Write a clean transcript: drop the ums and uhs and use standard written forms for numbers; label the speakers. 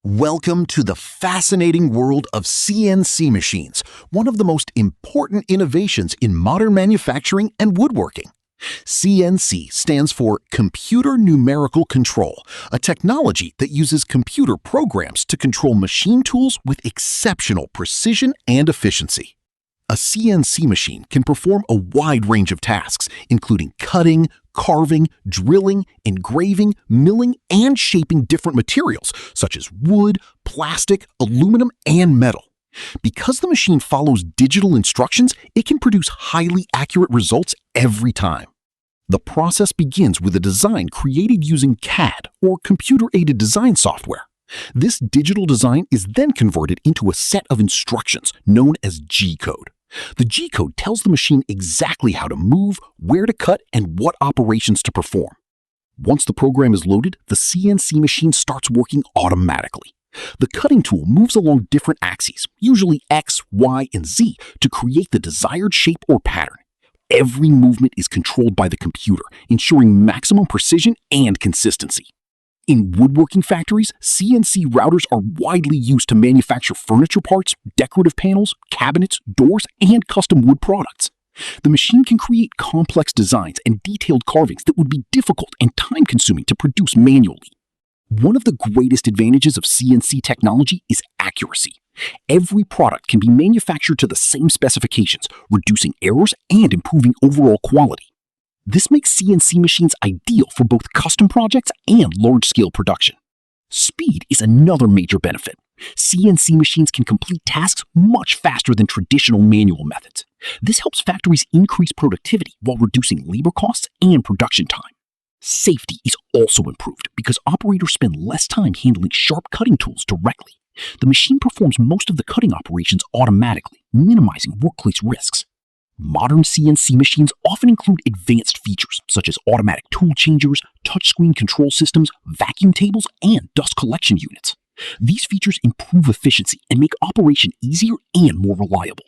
Speaker 1: Welcome to the fascinating world of CNC machines, one of the most important innovations in modern manufacturing and woodworking. CNC stands for Computer Numerical Control, a technology that uses computer programs to control machine tools with exceptional precision and efficiency. A CNC machine can perform a wide range of tasks, including cutting, carving, drilling, engraving, milling, and shaping different materials such as wood, plastic, aluminum, and metal. Because the machine follows digital instructions, it can produce highly accurate results every time. The process begins with a design created using CAD, or computer-aided design software. This digital design is then converted into a set of instructions known as G-code. The G-code tells the machine exactly how to move, where to cut, and what operations to perform. Once the program is loaded, the CNC machine starts working automatically. The cutting tool moves along different axes, usually X, Y, and Z, to create the desired shape or pattern. Every movement is controlled by the computer, ensuring maximum precision and consistency. In woodworking factories, CNC routers are widely used to manufacture furniture parts, decorative panels, cabinets, doors, and custom wood products. The machine can create complex designs and detailed carvings that would be difficult and time-consuming to produce manually. One of the greatest advantages of CNC technology is accuracy. Every product can be manufactured to the same specifications, reducing errors and improving overall quality. This makes CNC machines ideal for both custom projects and large-scale production. Speed is another major benefit. CNC machines can complete tasks much faster than traditional manual methods. This helps factories increase productivity while reducing labor costs and production time. Safety is also improved because operators spend less time handling sharp cutting tools directly. The machine performs most of the cutting operations automatically, minimizing workplace risks. Modern CNC machines often include advanced features such as automatic tool changers, touchscreen control systems, vacuum tables, and dust collection units. These features improve efficiency and make operation easier and more reliable.